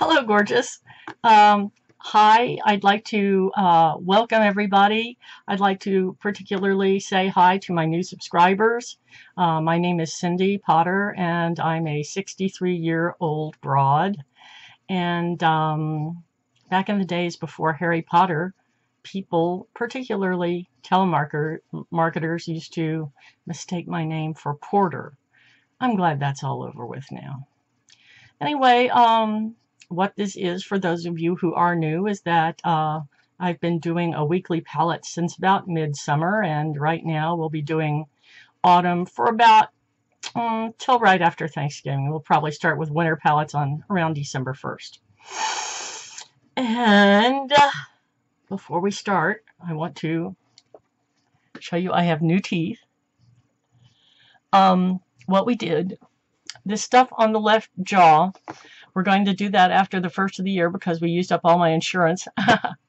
Hello, gorgeous. Hi, I'd like to welcome everybody. I'd like to particularly say hi to my new subscribers. My name is Cindy Potter, and I'm a 63-year-old broad. And back in the days before Harry Potter, people, particularly telemarketers, used to mistake my name for Porter. I'm glad that's all over with now. Anyway, what this is for those of you who are new is that I've been doing a weekly palette since about midsummer, and right now we'll be doing autumn for about till right after Thanksgiving. We'll probably start with winter palettes on around December 1st. And before we start, I want to show you I have new teeth. What we did, this stuff on the left jaw, we're going to do that after the first of the year because we used up all my insurance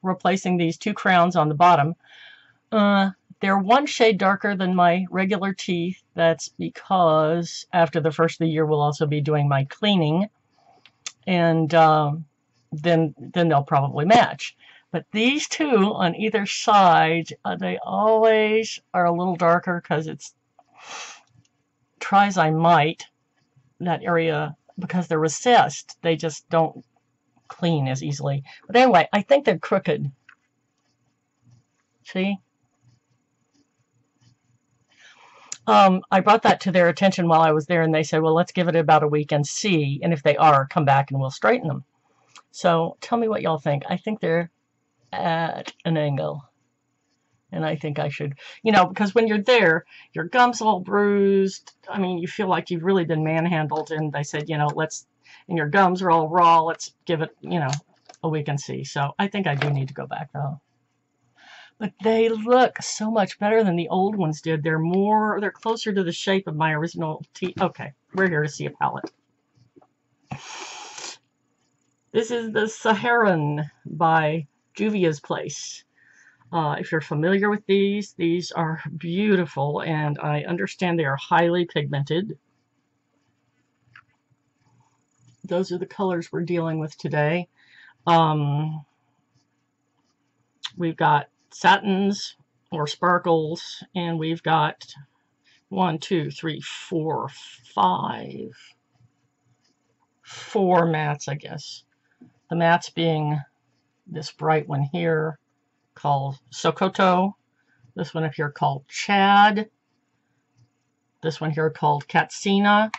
replacing these two crowns on the bottom. They're one shade darker than my regular teeth. That's because after the first of the year we'll also be doing my cleaning, and then they'll probably match. But these two on either side, they always are a little darker because it's, try as I might, that area, because they're recessed, they just don't clean as easily. But anyway, I think they're crooked. See? I brought that to their attention while I was there, and they said, well, let's give it about a week and see, and if they are, come back and we'll straighten them. So tell me what y'all think. I think they're at an angle. And I think I should, because when you're there, your gum's all bruised. I mean, you feel like you've really been manhandled. And they said, and your gums are all raw. Let's give it, a week and see. So I think I do need to go back, though. But they look so much better than the old ones did. They're closer to the shape of my original teeth. Okay, we're here to see a palette. This is the Saharan by Juvia's Place. If you're familiar with these are beautiful, and I understand they are highly pigmented. Those are the colors we're dealing with today. We've got satins or sparkles, and we've got 4 mattes, I guess. The mattes being this bright one here, called Sokoto, this one up here called Chad, this one here called Katsina,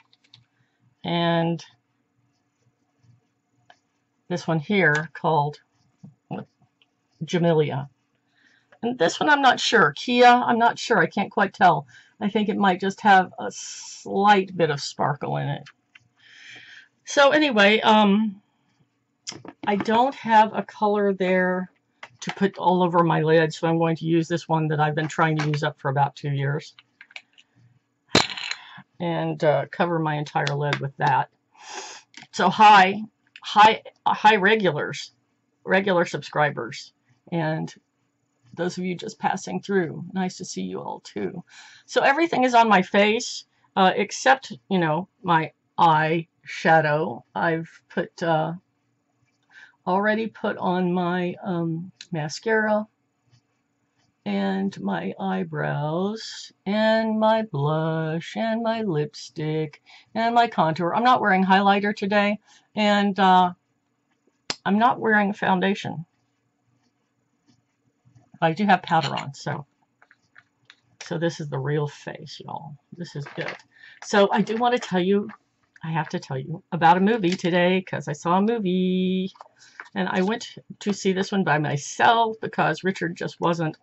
and this one here called Jamelia. And this one I'm not sure. Kia, I'm not sure. I can't quite tell. I think it might just have a slight bit of sparkle in it. So anyway, I don't have a color there to put all over my lid, so I'm going to use this one that I've been trying to use up for about 2 years, and cover my entire lid with that. So hi regular subscribers, and those of you just passing through, nice to see you all too. So everything is on my face except my eye shadow. I've already put on my mascara and my eyebrows and my blush and my lipstick and my contour. I'm not wearing highlighter today, and I'm not wearing foundation. I do have powder on, so this is the real face, y'all. This is good. So I do want to tell you, I have to tell you about a movie today, because I saw a movie. And I went to see this one by myself because Richard just wasn't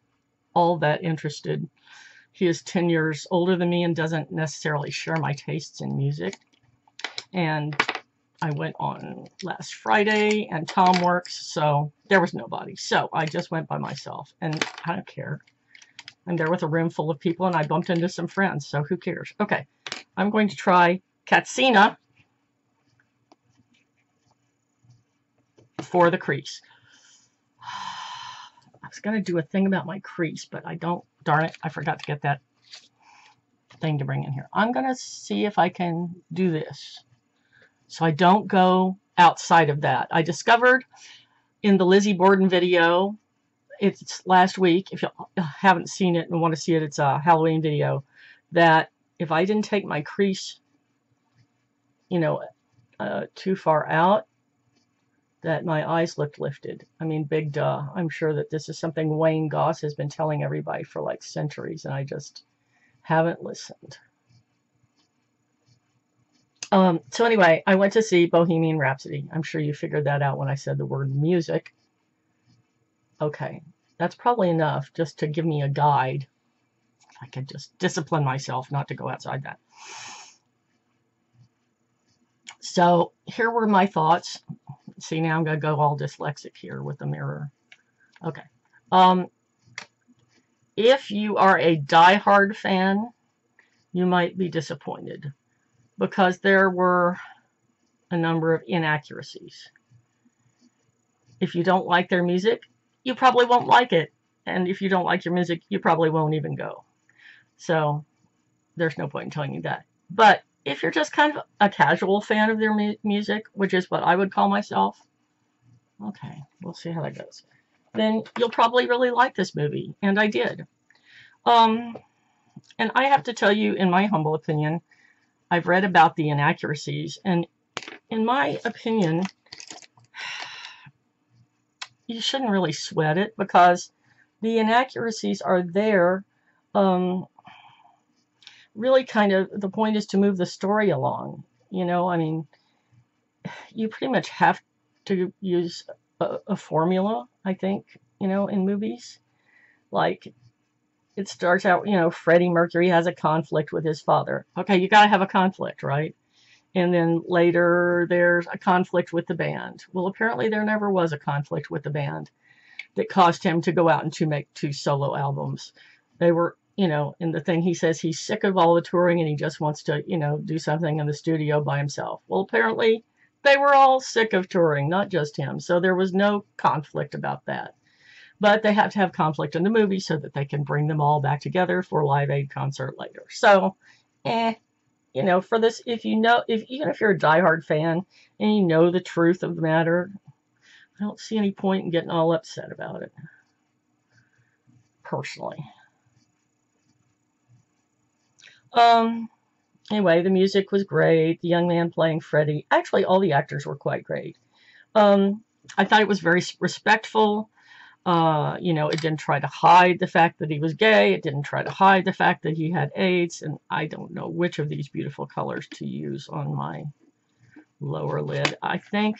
all that interested. He is 10 years older than me and doesn't necessarily share my tastes in music. And I went on last Friday, and Tom works, so there was nobody. So I just went by myself, and I don't care. I'm there with a room full of people, and I bumped into some friends, so who cares? Okay, I'm going to try Katsina for the crease. I was going to do a thing about my crease, but I don't. Darn it, I forgot to get that thing to bring in here. I'm going to see if I can do this so I don't go outside of that. I discovered in the Lizzie Borden video, it's last week, if you haven't seen it and want to see it, it's a Halloween video, that if I didn't take my crease, you know, too far out, that my eyes looked lifted. I mean, big duh. I'm sure that this is something Wayne Goss has been telling everybody for like centuries, and I just haven't listened. So anyway, I went to see Bohemian Rhapsody. I'm sure you figured that out when I said the word music. Okay, that's probably enough just to give me a guide. I could just discipline myself not to go outside that. So here were my thoughts. See, now I'm going to go all dyslexic here with the mirror. Okay. If you are a diehard fan, you might be disappointed because there were a number of inaccuracies. If you don't like their music, you probably won't like it. And if you don't like your music, you probably won't even go. So there's no point in telling you that. But if you're just kind of a casual fan of their music, which is what I would call myself, okay, we'll see how that goes, then you'll probably really like this movie. And I did. And I have to tell you, in my humble opinion, I've read about the inaccuracies, and in my opinion, you shouldn't really sweat it because the inaccuracies are there. Really kind of, the point is to move the story along. You know, I mean, you pretty much have to use a formula, I think, you know, in movies. Like, it starts out, you know, Freddie Mercury has a conflict with his father. Okay, you got to have a conflict, right? And then later there's a conflict with the band. Well, apparently there never was a conflict with the band that caused him to go out and to make 2 solo albums. They were, you know, in the thing he says he's sick of all the touring and he just wants to, you know, do something in the studio by himself. Well, apparently they were all sick of touring, not just him. So there was no conflict about that. But they have to have conflict in the movie so that they can bring them all back together for a Live Aid concert later. So, you know, for this, if you know, even if you're a diehard fan and you know the truth of the matter, I don't see any point in getting all upset about it, personally. Anyway, the music was great. The young man playing Freddie, actually, all the actors were quite great. I thought it was very respectful. You know, it didn't try to hide the fact that he was gay. It didn't try to hide the fact that he had AIDS. And I don't know which of these beautiful colors to use on my lower lid. I think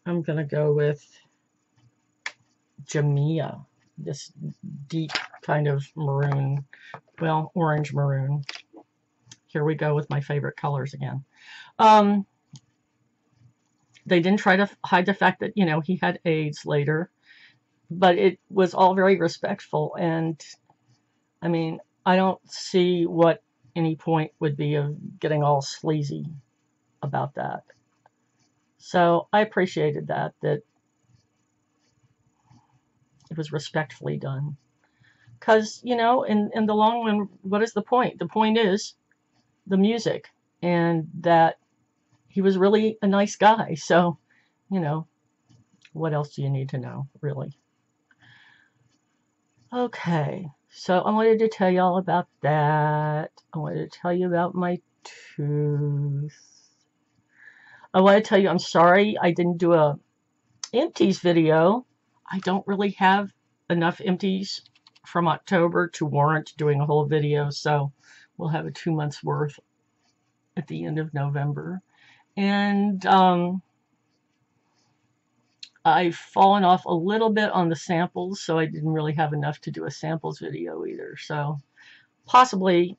I'm going to go with Juvia, this deep kind of maroon, well, orange maroon. Here we go with my favorite colors again. They didn't try to hide the fact that, you know, he had AIDS later, but it was all very respectful. And I mean, I don't see what any point would be of getting all sleazy about that. So I appreciated that it was respectfully done. Because, you know, in the long run, what is the point? The point is the music, and that he was really a nice guy. So, you know, what else do you need to know, really? Okay, so I wanted to tell you all about that. I wanted to tell you about my tooth. I want to tell you I'm sorry I didn't do a empties video. I don't really have enough empties from October to warrant doing a whole video, so we'll have a 2 months worth at the end of November. And I've fallen off a little bit on the samples, so I didn't really have enough to do a samples video either. So possibly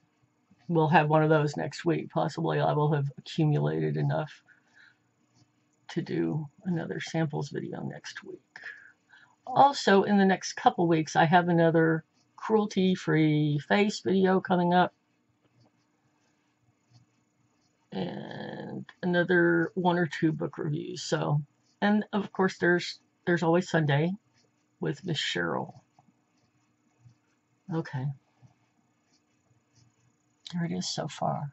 we'll have one of those next week. Possibly I will have accumulated enough to do another samples video next week. Also, in the next couple weeks, I have another cruelty-free face video coming up. And another 1 or 2 book reviews. So, and of course, there's always Sunday with Miss Cheryl. Okay. There it is so far.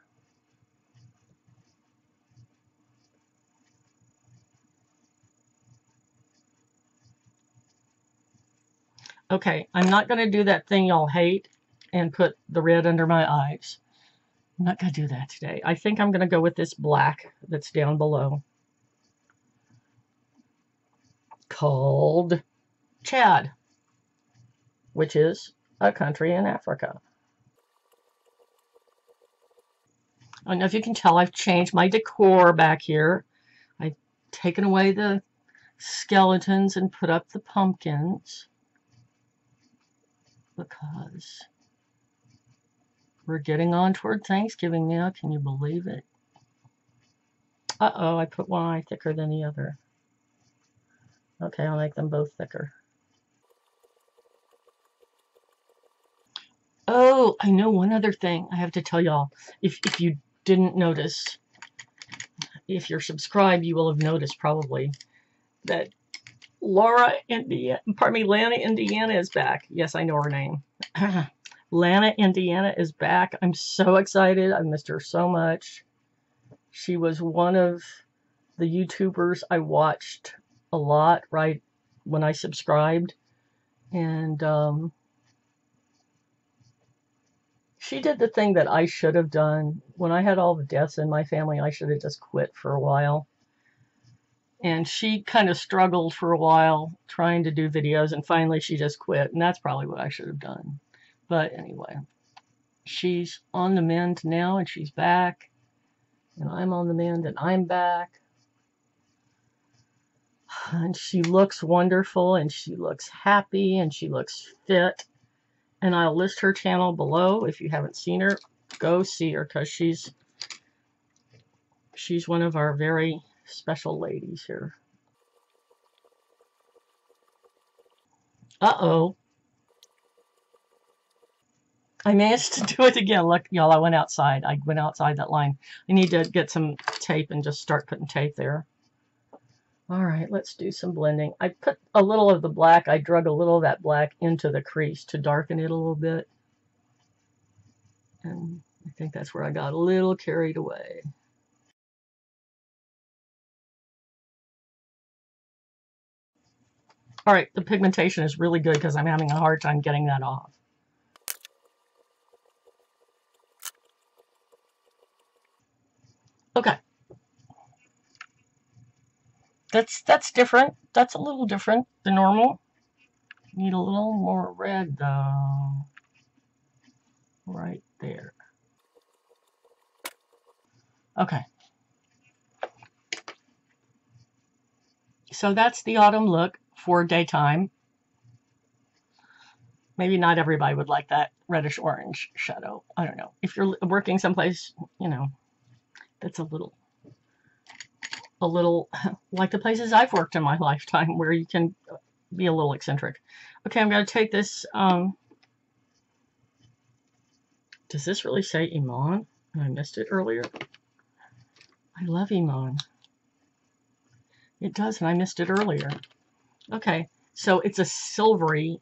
Okay, I'm not going to do that thing y'all hate and put the red under my eyes. I'm not going to do that today. I think I'm going to go with this black that's down below, called Chad, which is a country in Africa. I don't know if you can tell I've changed my decor back here. I've taken away the skeletons and put up the pumpkins because we're getting on toward Thanksgiving now. Can you believe it? Uh-oh, I put one eye thicker than the other. Okay, I'll make them both thicker. Oh, I know one other thing I have to tell y'all. If you didn't notice, if you're subscribed, you will have noticed probably that LanaIndiana is back. Yes, I know her name. LanaIndiana is back. I'm so excited. I missed her so much. She was one of the YouTubers I watched a lot right when I subscribed. And she did the thing that I should have done. When I had all the deaths in my family, I should have just quit for a while. And she kind of struggled for a while trying to do videos, and finally she just quit. And that's probably what I should have done. But anyway, she's on the mend now, and she's back. And I'm on the mend, and I'm back. And she looks wonderful, and she looks happy, and she looks fit. And I'll list her channel below. If you haven't seen her, go see her, because she's one of our very special ladies here. Uh-oh. I managed to do it again. Look, y'all, I went outside. I went outside that line. I need to get some tape and just start putting tape there. All right, let's do some blending. I put a little of the black. I drug a little of that black into the crease to darken it a little bit. And I think that's where I got a little carried away. All right, the pigmentation is really good because I'm having a hard time getting that off. Okay. That's different. That's a little different than normal. Need a little more red though. Right there. Okay. So that's the autumn look for daytime. Maybe not everybody would like that reddish orange shadow. I don't know. If you're working someplace, you know, that's a little like the places I've worked in my lifetime where you can be a little eccentric. Okay, I'm going to take this. Does this really say Iman? I missed it earlier. I love Iman. It does, and I missed it earlier. Okay, so it's a silvery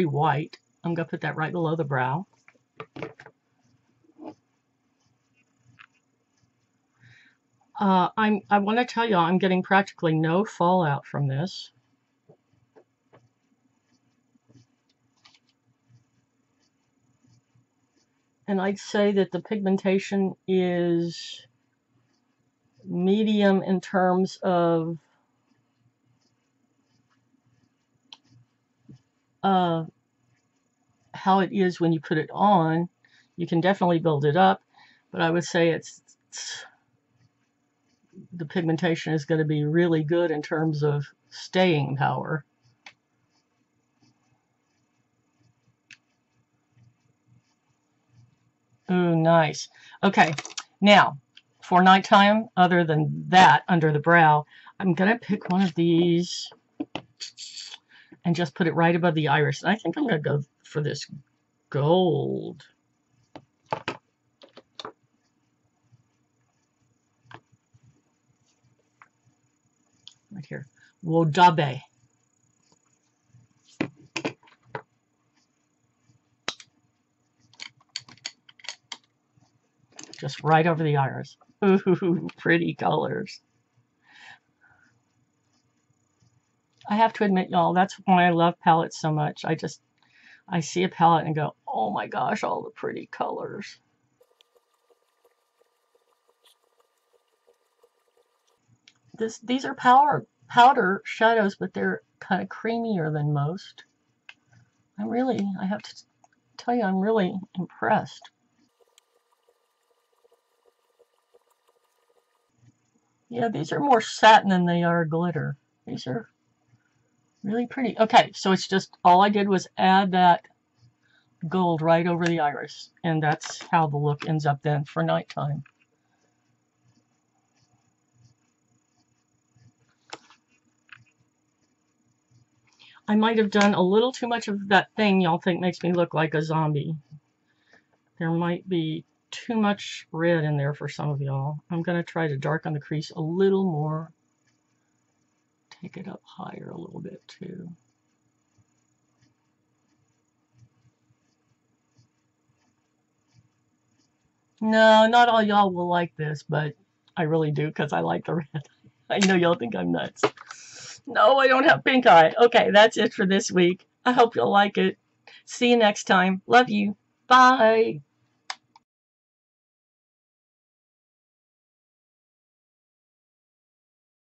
white. I'm going to put that right below the brow. I want to tell you, I'm getting practically no fallout from this. And I'd say that the pigmentation is medium in terms of how it is when you put it on. You can definitely build it up, but I would say the pigmentation is going to be really good in terms of staying power. Ooh, nice. Okay, now for nighttime, other than that, under the brow, I'm going to pick one of these and just put it right above the iris. And I think I'm going to go for this gold. Right here. Wodabe. Just right over the iris. Ooh, pretty colors. I have to admit, y'all, that's why I love palettes so much. I just I see a palette and go, oh my gosh, all the pretty colors. These are powder shadows, but they're kind of creamier than most. I have to tell you, I'm really impressed. Yeah, these are more satin than they are glitter. These are really pretty. Okay, so it's just, all I did was add that gold right over the iris, and that's how the look ends up then for nighttime. I might have done a little too much of that thing y'all think makes me look like a zombie. There might be too much red in there for some of y'all. I'm going to try to darken the crease a little more. Take it up higher a little bit too. No, not all y'all will like this, but I really do because I like the red. I know y'all think I'm nuts. No, I don't have pink eye. Okay, that's it for this week. I hope you'll like it. See you next time. Love you. Bye.